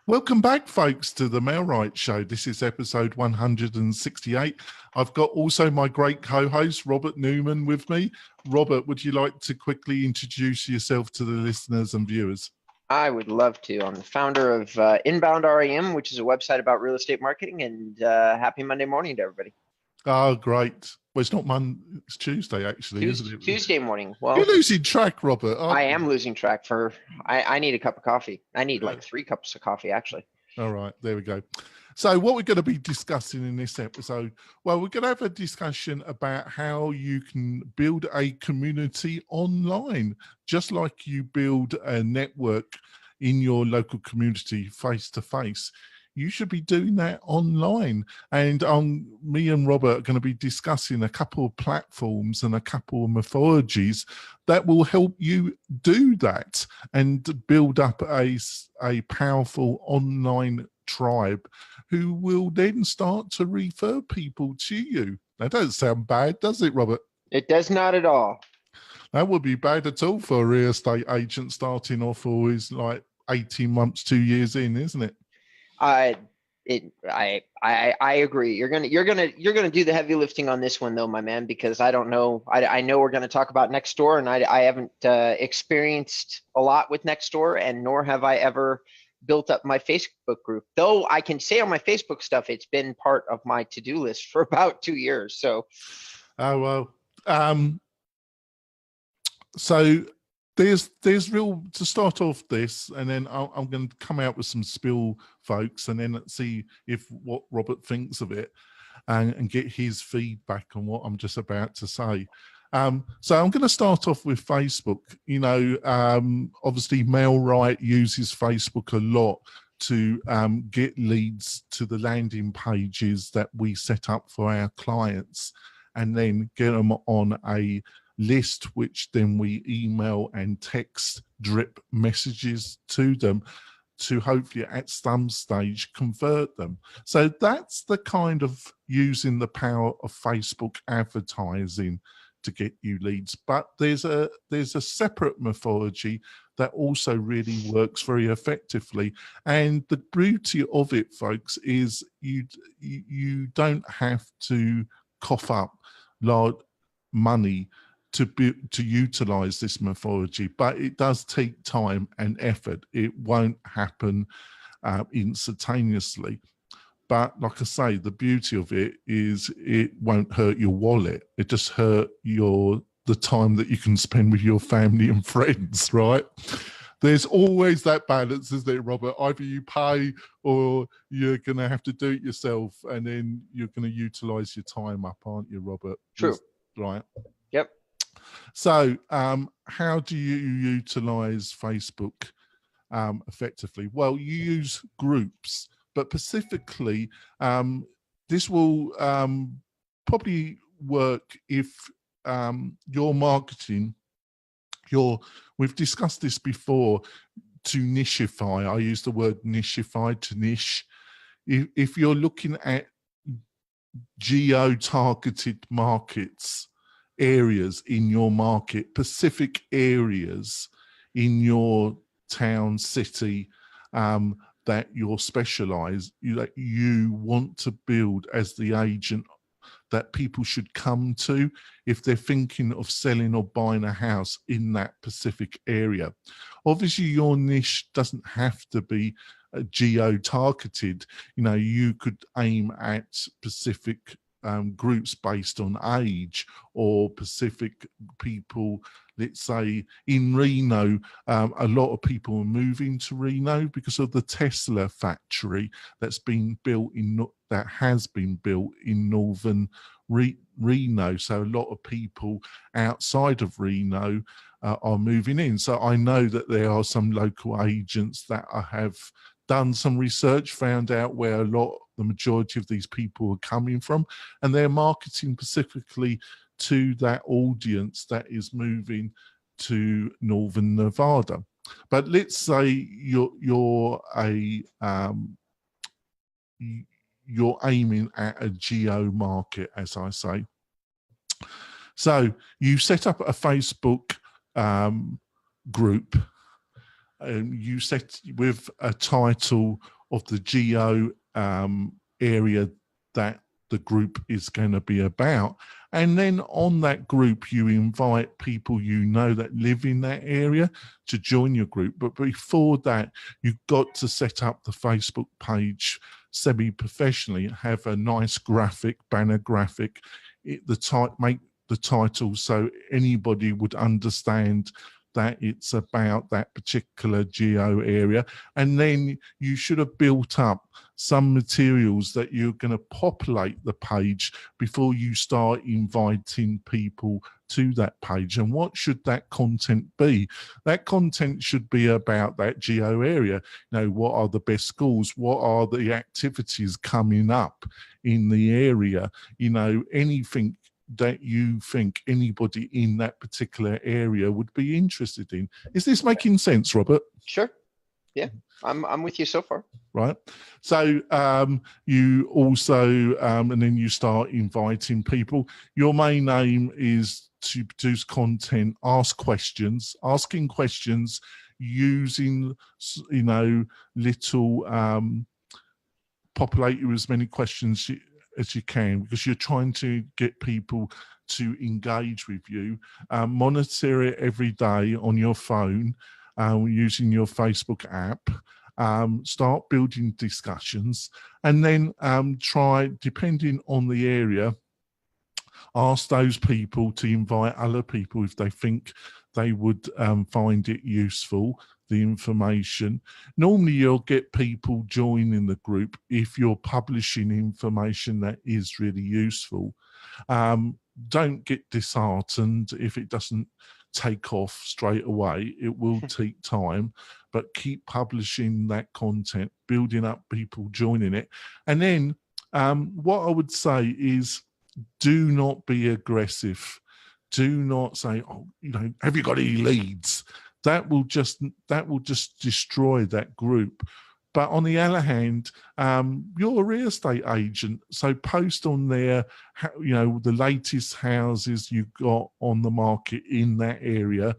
Welcome back, folks, to the Mailrite Show. This is episode 168. I've got also my great co-host, Robert Newman, with me. Robert, would you like to quickly introduce yourself to the listeners and viewers? I would love to. I'm the founder of Inbound REM, which is a website about real estate marketing, and happy Monday morning to everybody. Oh, great. Well, it's not Monday, it's Tuesday, actually, isn't it? Tuesday morning. Well, you're losing track, Robert. I am losing track. I need a cup of coffee. I need like 3 cups of coffee, actually. All right, there we go. So what we're going to be discussing in this episode, well, we're going to have a discussion about how you can build a community online, just like you build a network in your local community face-to-face. You should be doing that online. And me and Robert are going to be discussing a couple of platforms and a couple of methodologies that will help you do that and build up a powerful online tribe who will then start to refer people to you. That doesn't sound bad, does it, Robert? It does not at all. That would be bad at all for a real estate agent starting off always like 18 months, 2 years in, isn't it? I agree. You're gonna do the heavy lifting on this one though, my man, because I don't know. I know we're gonna talk about NextDoor, and I haven't experienced a lot with NextDoor, and nor have I ever built up my Facebook group. Though I can say on my Facebook stuff, it's been part of my to-do list for about 2 years. So, oh well. So there's real to start off this, and then I'm going to come out with some spill, folks, and then see what Robert thinks of it, and get his feedback on what I'm just about to say. So I'm going to start off with Facebook. You know, obviously Mailrite uses Facebook a lot to get leads to the landing pages that we set up for our clients, and then get them on a list, which then we email and text drip messages to them to hopefully at some stage convert them. So that's the kind of using the power of Facebook advertising to get you leads. But there's a separate methodology that also really works very effectively. And the beauty of it, folks, is you don't have to cough up large money to utilize this methodology, but it does take time and effort. It won't happen instantaneously. But like I say, the beauty of it is it won't hurt your wallet. It just hurt the time that you can spend with your family and friends, right? There's always that balance, isn't it, Robert? Either you pay or you're going to have to do it yourself, and then you're going to utilize your time up, aren't you, Robert? True. Right. Yep. So how do you utilize Facebook effectively? Well, you use groups, but specifically, this will probably work if your marketing, we've discussed this before, to nicheify. I use the word nicheify, to niche. If you're looking at geo-targeted markets, areas in your market, specific areas in your town, city, that you're specialized, that you want to build as the agent that people should come to if they're thinking of selling or buying a house in that specific area. Obviously, your niche doesn't have to be geo-targeted. You know, you could aim at specific groups based on age, or specific people. Let's say in Reno, a lot of people are moving to Reno because of the Tesla factory that has been built in northern Reno. So a lot of people outside of Reno are moving in. So I know that there are some local agents that have done some research, found out where the majority of these people are coming from, and they're marketing specifically to that audience that is moving to northern Nevada. But let's say you're aiming at a geo market, as I say. So you set up a Facebook group, you set with a title of the geo area that the group is going to be about. And then on that group, you invite people you know that live in that area to join your group. But before that, you've got to set up the Facebook page semi-professionally, have a nice graphic, banner graphic, make the title so anybody would understand that it's about that particular geo area. And then you should have built up some materials that you're going to populate the page before you start inviting people to that page. And what should that content be? That content should be about that geo area. You know, what are the best schools? What are the activities coming up in the area? You know, anything that you think anybody in that particular area would be interested in. Is this making sense, Robert? Sure. Yeah, I'm with you so far. Right. So you also, and then you start inviting people. Your main aim is to produce content, asking questions using, you know, little, populate with as many questions as you can, because you're trying to get people to engage with you. Monitor it every day on your phone using your Facebook app. Start building discussions, and then try, depending on the area, ask those people to invite other people if they think they would find it useful, the information. Normally you'll get people joining the group if you're publishing information that is really useful. Don't get disheartened if it doesn't take off straight away. It will take time, but keep publishing that content, building up people joining it. And then what I would say is, do not be aggressive. Do not say, oh, you know, have you got any leads? That will just destroy that group. But on the other hand, you're a real estate agent, so post on there, you know, the latest houses you've got on the market in that area.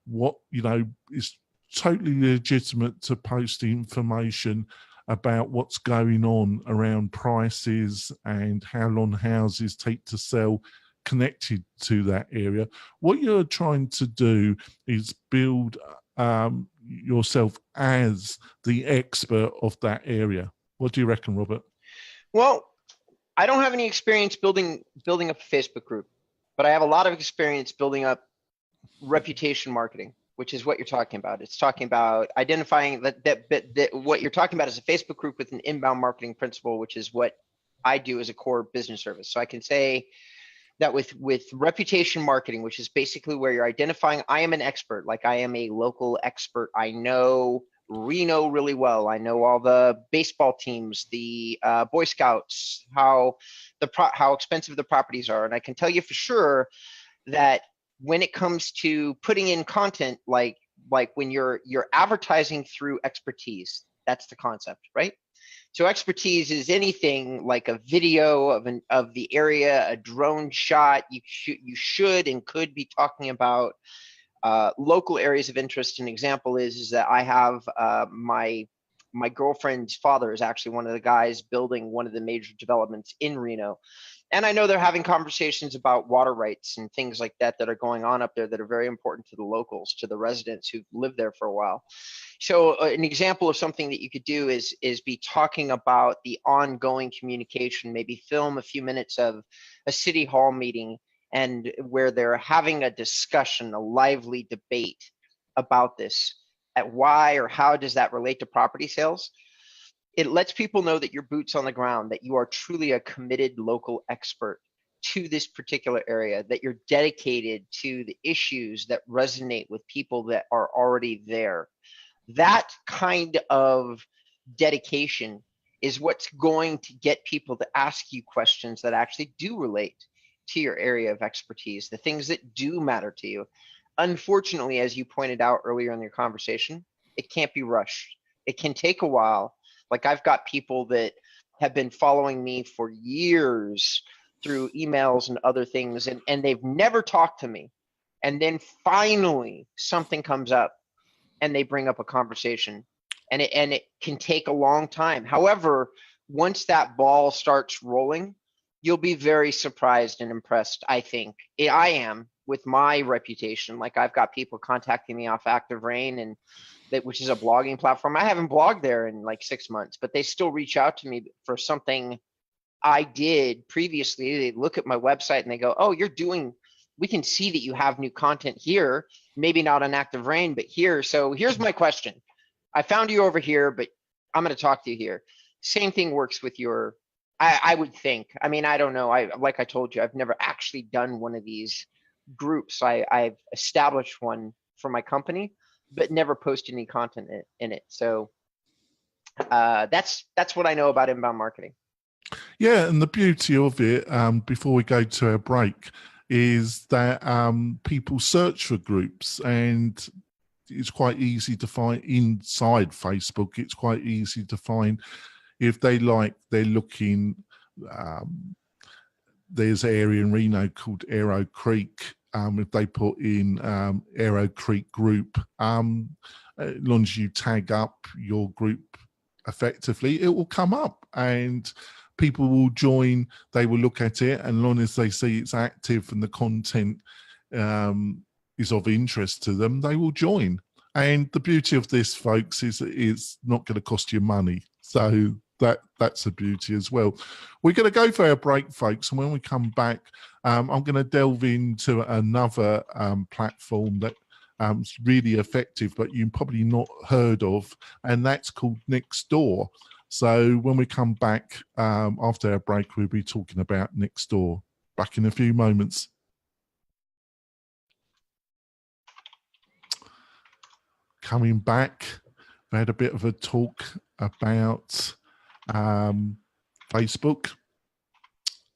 What, you know, is totally legitimate to post information about what's going on around prices and how long houses take to sell connected to that area. What you're trying to do is build yourself as the expert of that area. What do you reckon, Robert? Well, I don't have any experience building up a Facebook group, but I have a lot of experience building up reputation marketing, which is what you're talking about. It's talking about identifying that what you're talking about is a Facebook group with an inbound marketing principle, which is what I do as a core business service. So I can say that with reputation marketing, which is basically where you're identifying, I am an expert, like I am a local expert. I know Reno really well. I know all the baseball teams, the Boy Scouts, how expensive the properties are. And I can tell you for sure that when it comes to putting in content, like when you're advertising through expertise, that's the concept, right? So expertise is anything like a video of the area, a drone shot. You should and could be talking about local areas of interest. An example is that I have my girlfriend's father is actually one of the guys building one of the major developments in Reno. And I know they're having conversations about water rights and things like that are going on up there that are very important to the locals, to the residents who've lived there for a while. So an example of something that you could do is be talking about the ongoing communication, maybe film a few minutes of a city hall meeting and where they're having a discussion, a lively debate about this, at why or how does that relate to property sales. It lets people know that you're boots on the ground, that you are truly a committed local expert to this particular area, that you're dedicated to the issues that resonate with people that are already there. That kind of dedication is what's going to get people to ask you questions that actually do relate to your area of expertise, the things that do matter to you. Unfortunately, as you pointed out earlier in your conversation, it can't be rushed. It can take a while. Like I've got people that have been following me for years through emails and other things, and they've never talked to me. And then finally something comes up and they bring up a conversation, and it can take a long time. However, once that ball starts rolling, you'll be very surprised and impressed. I think I am with my reputation. Like, I've got people contacting me off Active Rain, and which is a blogging platform. I haven't blogged there in like 6 months, but they still reach out to me for something I did previously. They look at my website and they go, "Oh, we can see that you have new content here, maybe not on Active Rain, but here. So here's my question. I found you over here, but I'm going to talk to you here." Same thing works with I would think. I mean, I don't know. Like I told you, I've never actually done one of these groups. I've established one for my company, but never posted any content in it. So that's what I know about inbound marketing. Yeah, and the beauty of it, before we go to our break, is that people search for groups, and it's quite easy to find inside Facebook. It's quite easy to find if they're looking. There's an area in Reno called Arrow Creek. If they put in Arrow Creek group, as long as you tag up your group effectively, it will come up and people will join. They will look at it, and as long as they see it's active and the content is of interest to them, they will join. And the beauty of this, folks, is it's not going to cost you money. So that's a beauty as well. We're going to go for our break, folks, and when we come back, I'm going to delve into another platform that is really effective, but you've probably not heard of, and that's called NextDoor. So when we come back after our break, we'll be talking about NextDoor. Back in a few moments. Coming back, we had a bit of a talk about Facebook.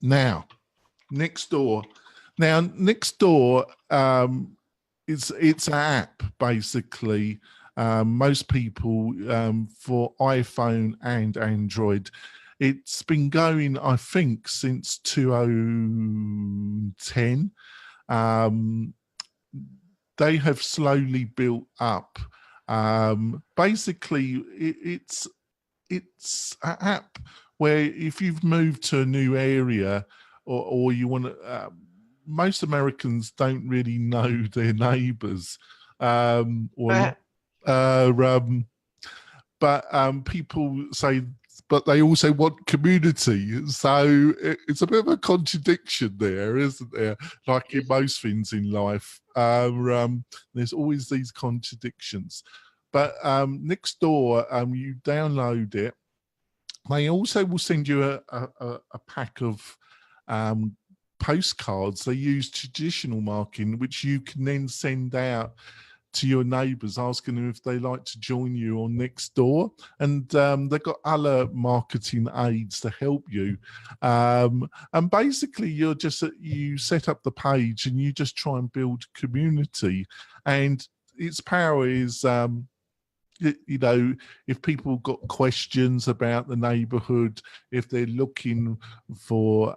Now, NextDoor. Now, NextDoor, it's an app, basically. Most people, for iPhone and Android, it's been going, I think, since 2010. They have slowly built up. Basically, it's an app where if you've moved to a new area, or you want to, most Americans don't really know their neighbours, but people say, but they also want community. So it's a bit of a contradiction there, isn't there? Like in most things in life, there's always these contradictions. But NextDoor, you download it. They also will send you a pack of postcards. They use traditional marketing, which you can then send out to your neighbours, asking them if they like to join you on NextDoor. And they've got other marketing aids to help you. And basically, you set up the page and you just try and build community. And its power is, if people got questions about the neighborhood, if they're looking for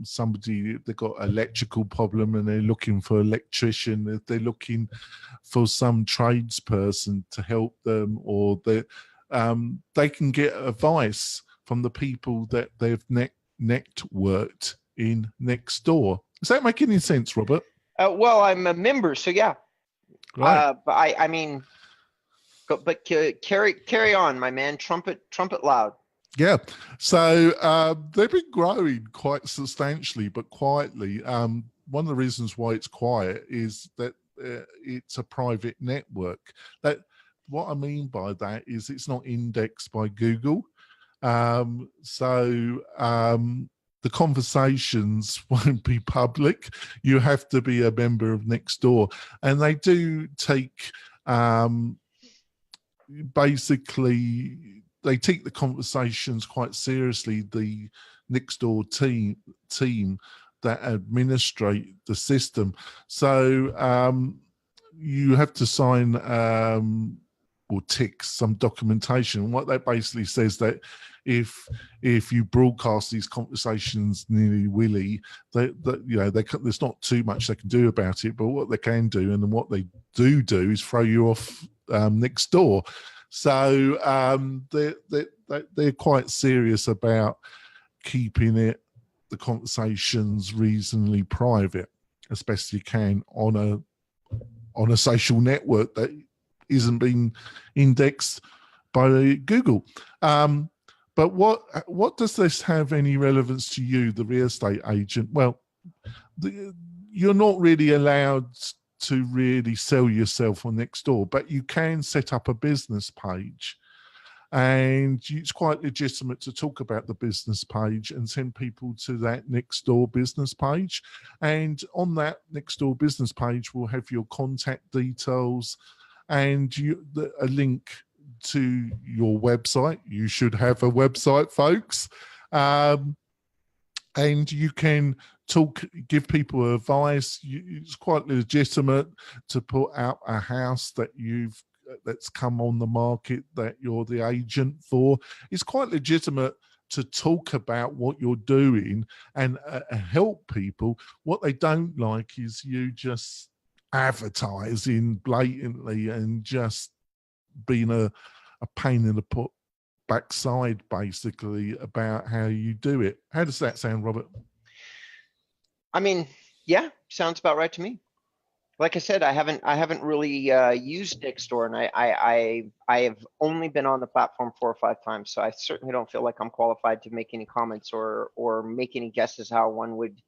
somebody, they've got an electrical problem and they're looking for an electrician, if they're looking for some tradesperson to help them, or they can get advice from the people that they've networked in NextDoor. Does that make any sense, Robert? Well, I'm a member, so yeah. Right. But I mean, but carry on, my man. Trumpet loud. Yeah. So they've been growing quite substantially, but quietly. One of the reasons why it's quiet is that it's a private network. What I mean by that is it's not indexed by Google. So the conversations won't be public. You have to be a member of NextDoor. And they do take... basically, they take the conversations quite seriously. The NextDoor team that administrate the system. So you have to sign or tick some documentation. What that basically says that if you broadcast these conversations nilly-willy, there's not too much they can do about it. But what they can do, and what they do is throw you off next door. So they're quite serious about keeping the conversations reasonably private as best you can on a social network that isn't being indexed by Google. But what does this have any relevance to you, the real estate agent? Well, you're not really allowed to really sell yourself on Nextdoor, but you can set up a business page. And it's quite legitimate to talk about the business page and send people to that Nextdoor business page. And on that Nextdoor business page, we'll have your contact details and a link to your website. You should have a website, folks. And you can give people advice. It's quite legitimate to put out a house that's come on the market that you're the agent for. It's quite legitimate to talk about what you're doing and help people. What they don't like is you just advertising blatantly and just being a pain in the backside, basically, about how you do it. How does that sound, Robert? I mean, yeah, sounds about right to me. Like I said, I haven't really used NextDoor, and I have only been on the platform 4 or 5 times, so I certainly don't feel like I'm qualified to make any comments or make any guesses how one would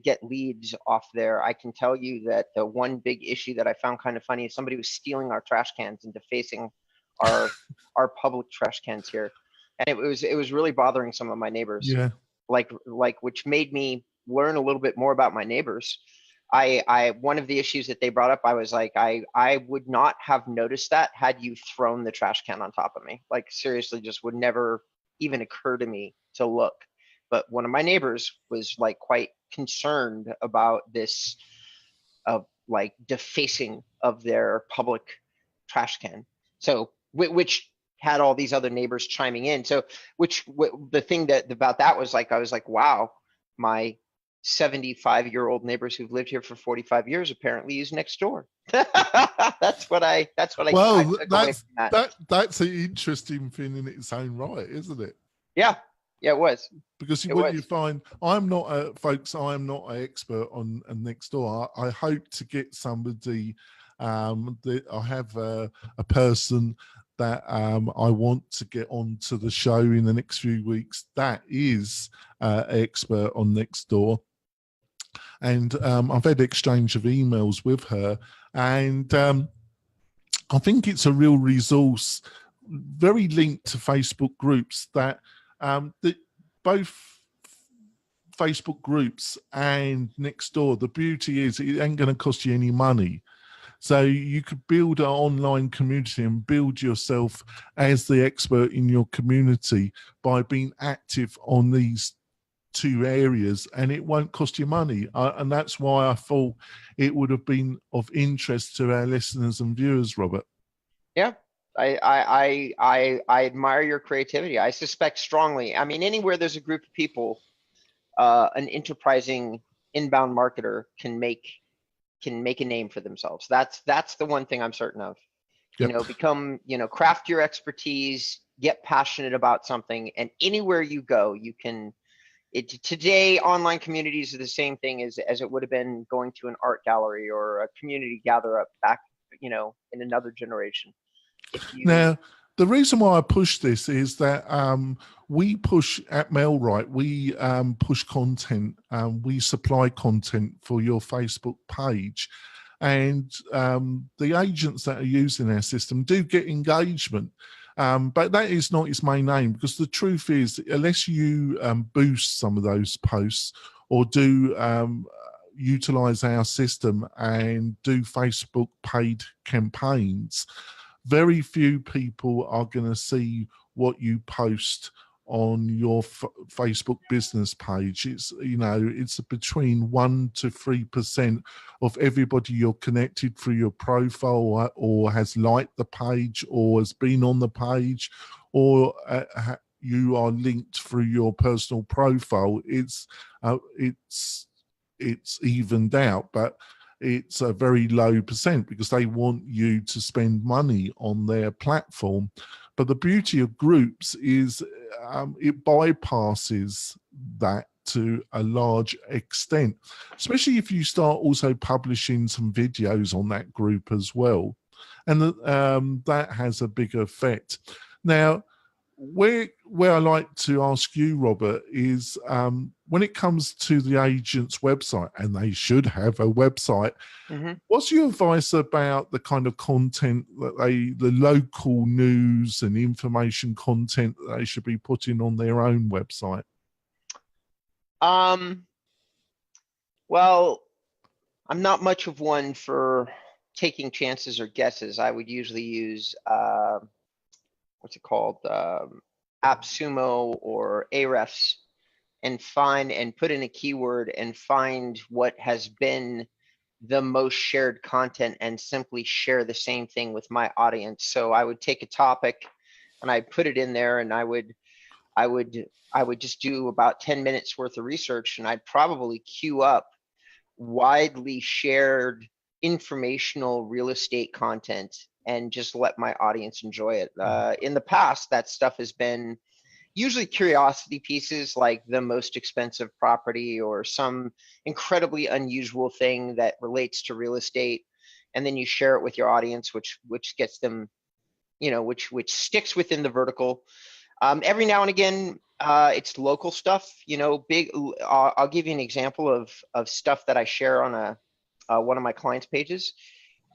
get leads off there. I can tell you that the one big issue that I found kind of funny is somebody was stealing our trash cans and defacing our public trash cans here, and it was really bothering some of my neighbors. Yeah, like which made me learn a little bit more about my neighbors. I one of the issues that they brought up, I was like, I would not have noticed that had you thrown the trash can on top of me. Like, seriously, just would never even occur to me to look. But one of my neighbors was like quite concerned about this like defacing of their public trash can. So which had all these other neighbors chiming in. So the thing about that was like, I was like, wow, my 75-year-old neighbors who've lived here for 45 years apparently use Nextdoor. That's what I well, I took away from that. That's an interesting thing in its own right, isn't it? Yeah, it was. Because what you find, I'm not an expert on Nextdoor. I hope to get somebody. I have a person that I want to get onto the show in the next few weeks that is expert on Nextdoor. And I've had exchange of emails with her, and I think it's a real resource, very linked to Facebook groups that both Facebook groups and Nextdoor, the beauty is it ain't going to cost you any money. So you could build an online community and build yourself as the expert in your community by being active on these 2 areas, and it won't cost you money. And that's why I thought it would have been of interest to our listeners and viewers, Robert. Yeah. I admire your creativity. I suspect strongly. I mean, anywhere there's a group of people, an enterprising inbound marketer can make a name for themselves. That's the one thing I'm certain of. Yep. Craft your expertise, get passionate about something, and anywhere you go, you can. Today, online communities are the same thing as it would have been going to an art gallery or a community gather up back, in another generation. Now, the reason why I push this is that we push at Mailright, we push content, we supply content for your Facebook page. And the agents that are using our system do get engagement. But that is not its main aim, because the truth is, unless you boost some of those posts or do utilize our system and do Facebook paid campaigns, very few people are going to see what you post on your Facebook business page. It's between 1 to 3% of everybody you're connected through your profile or has liked the page or has been on the page or you are linked through your personal profile. It's evened out, but it's a very low percent because they want you to spend money on their platform. But the beauty of groups is it bypasses that to a large extent, especially if you start also publishing some videos on that group as well. And that has a big effect. Now, where I like to ask you, Robert, is when it comes to the agent's website, and they should have a website, what's your advice about the kind of content that the local news and information content that they should be putting on their own website? Well, I'm not much of one for taking chances or guesses. I would usually use what's it called, AppSumo or Ahrefs, and find and put in a keyword and find what has been the most shared content and simply share the same thing with my audience. So I would take a topic and I put it in there, and I would just do about 10 minutes worth of research, and I'd probably queue up widely shared informational real estate content and just let my audience enjoy it. In the past, that stuff has been usually curiosity pieces like the most expensive property or some incredibly unusual thing that relates to real estate. And then you share it with your audience, which gets them, which sticks within the vertical. Every now and again, it's local stuff, big. I'll give you an example of stuff that I share on one of my clients' pages.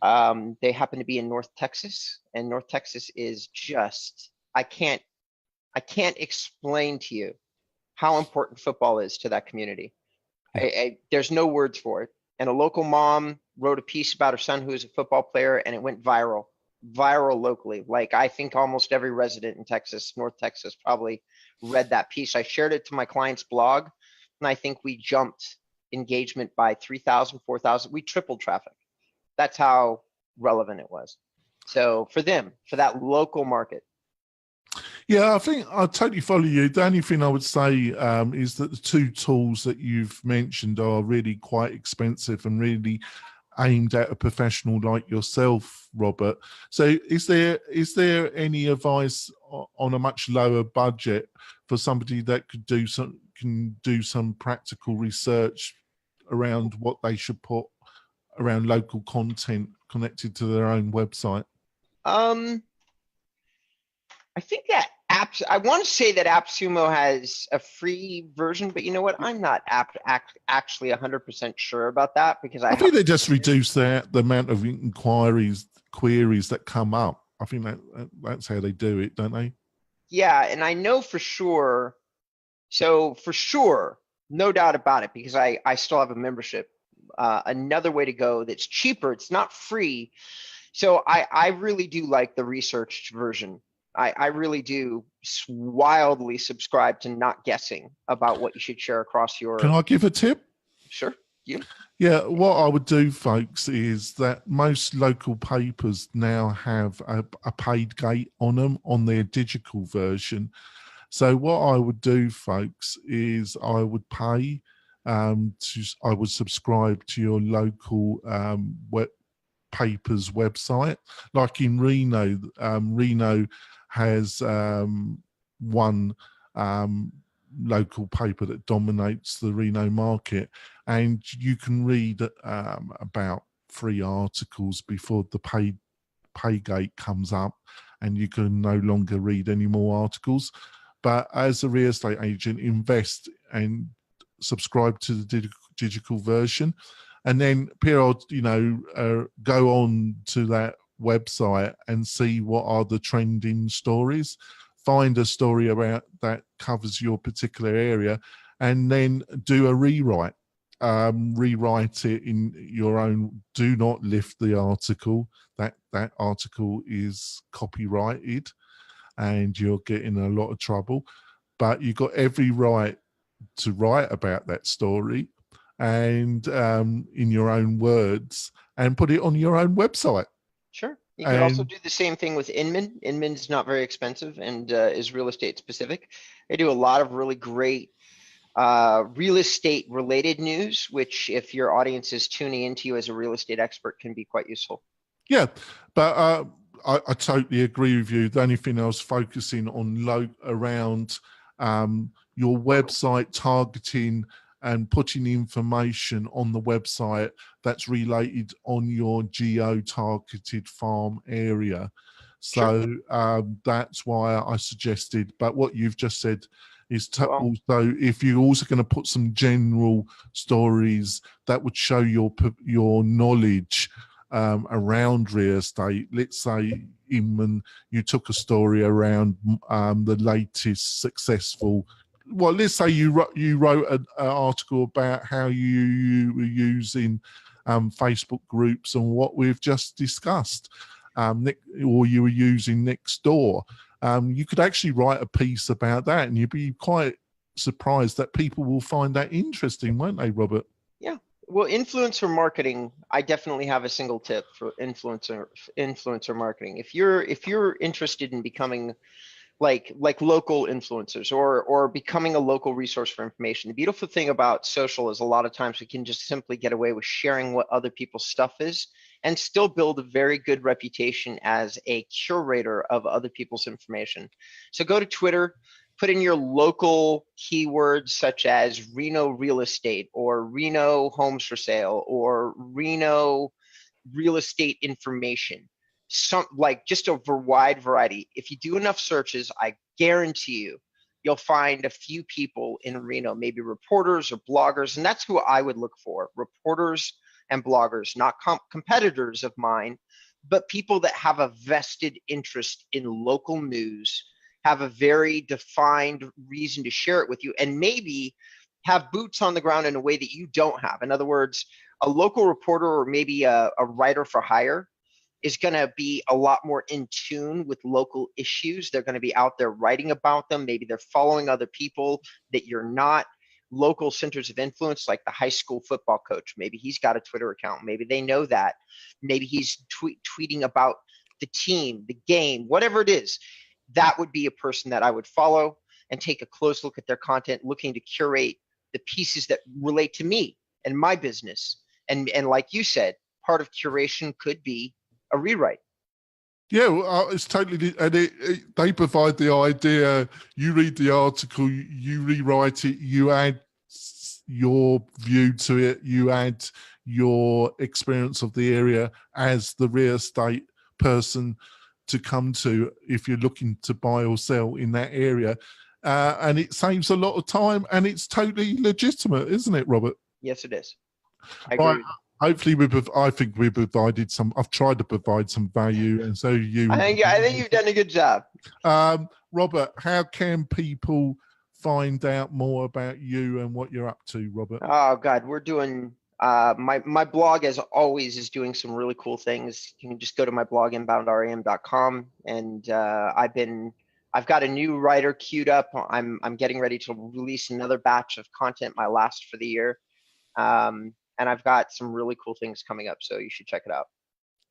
They happen to be in North Texas, and North Texas is just, I can't explain to you how important football is to that community. There's no words for it. And a local mom wrote a piece about her son who is a football player, and it went viral locally. Like, I think almost every resident in Texas, North Texas, probably read that piece. I shared it to my client's blog, and I think we jumped engagement by 3,000, 4,000. We tripled traffic. That's how relevant it was. So for them, for that local market. Yeah, I think I totally follow you. The only thing I would say is that the two tools that you've mentioned are really quite expensive and really aimed at a professional like yourself, Robert. So is there any advice on a much lower budget for somebody that can do some practical research around what they should put around local content connected to their own website? I think that I want to say that AppSumo has a free version, but you know what? I'm not actually 100% sure about that, because I think they just reduce the amount of queries that come up. I think that's how they do it, don't they? Yeah, and I know for sure. So for sure, no doubt about it, because I still have a membership. Another way to go that's cheaper, it's not free. So I really do like the researched version. I really do wildly subscribe to not guessing about what you should share across your. Can I give a tip? Sure. Yeah, what I would do, folks, is that most local papers now have a paid gate on them on their digital version. So what I would do, folks, is I would pay I would subscribe to your local paper's website. Like in Reno, Reno has one local paper that dominates the Reno market, and you can read about 3 articles before the pay gate comes up, and you can no longer read any more articles. But as a real estate agent, invest and subscribe to the digital version, and then go on to that website and see what are the trending stories. Find a story about that covers your particular area, and then do a rewrite. Rewrite it in your own. Do not lift the article. That article is copyrighted, and you're getting a lot of trouble. But you've got every right to write about that story, and in your own words, and put it on your own website. Sure. You can also do the same thing with Inman. Inman's not very expensive and is real estate specific. They do a lot of really great real estate related news, which if your audience is tuning into you as a real estate expert can be quite useful. Yeah, but I totally agree with you. The only thing I was focusing on around your website targeting and putting information on the website that's related on your geo-targeted farm area. So that's why I suggested, but what you've just said is also, if you're also going to put some general stories that would show your knowledge around real estate. Let's say, Inman, you took a story around the latest successful. Well, let's say you wrote an article about how you were using Facebook groups and what we've just discussed, or you were using NextDoor. You could actually write a piece about that, and you'd be quite surprised that people will find that interesting, won't they, Robert? Yeah. Well, influencer marketing, I definitely have a single tip for influencer marketing. If you're interested in becoming like local influencers or becoming a local resource for information, the beautiful thing about social is a lot of times we can just simply get away with sharing what other people's stuff is and still build a very good reputation as a curator of other people's information. So go to Twitter, put in your local keywords such as Reno real estate or Reno homes for sale or Reno real estate information, some like just a wide variety. If you do enough searches, I guarantee you'll find a few people in Reno, maybe reporters or bloggers, and that's who I would look for: reporters and bloggers, not competitors of mine, but people that have a vested interest in local news, have a very defined reason to share it with you, and maybe have boots on the ground in a way that you don't have. In other words, a local reporter or maybe a writer for hire is going to be a lot more in tune with local issues. They're going to be out there writing about them. Maybe they're following other people that you're not. Local centers of influence, like the high school football coach. Maybe he's got a Twitter account. Maybe they know that. Maybe he's tweeting about the team, the game, whatever it is. That would be a person that I would follow and take a close look at their content, looking to curate the pieces that relate to me and my business. And like you said, part of curation could be a rewrite. Yeah, well, it's totally, and they provide the idea. You read the article, you rewrite it, you add your view to it, you add your experience of the area as the real estate person to come to if you're looking to buy or sell in that area. And it saves a lot of time, and it's totally legitimate, isn't it, Robert? Yes, it is. I agree. Right. Hopefully, I think we provided some. I've tried to provide some value, and so you. I think you've done a good job. Robert, how can people find out more about you and what you're up to, Robert? Oh God, we're doing. My blog, as always, is doing some really cool things. You can just go to my blog, inboundrem.com, and I've got a new writer queued up. I'm getting ready to release another batch of content, my last for the year. And I've got some really cool things coming up, so you should check it out.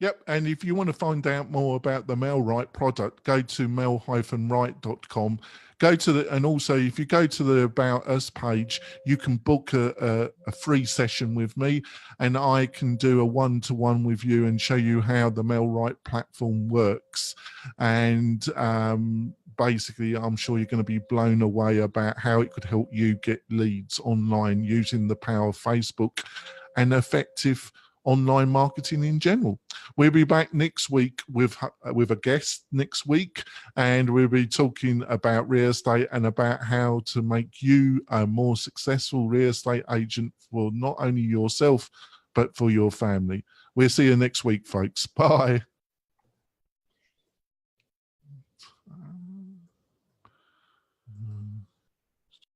Yep, and if you want to find out more about the Mel Wright product, go to mel-wright.com. Go to and also if you go to the About Us page, you can book a free session with me, and I can do a one-to-one with you and show you how the Mel Wright platform works. And basically, I'm sure you're going to be blown away about how it could help you get leads online using the power of Facebook and effective online marketing in general. We'll be back next week with a guest next week, and we'll be talking about real estate and about how to make you a more successful real estate agent for not only yourself, but for your family. We'll see you next week, folks. Bye.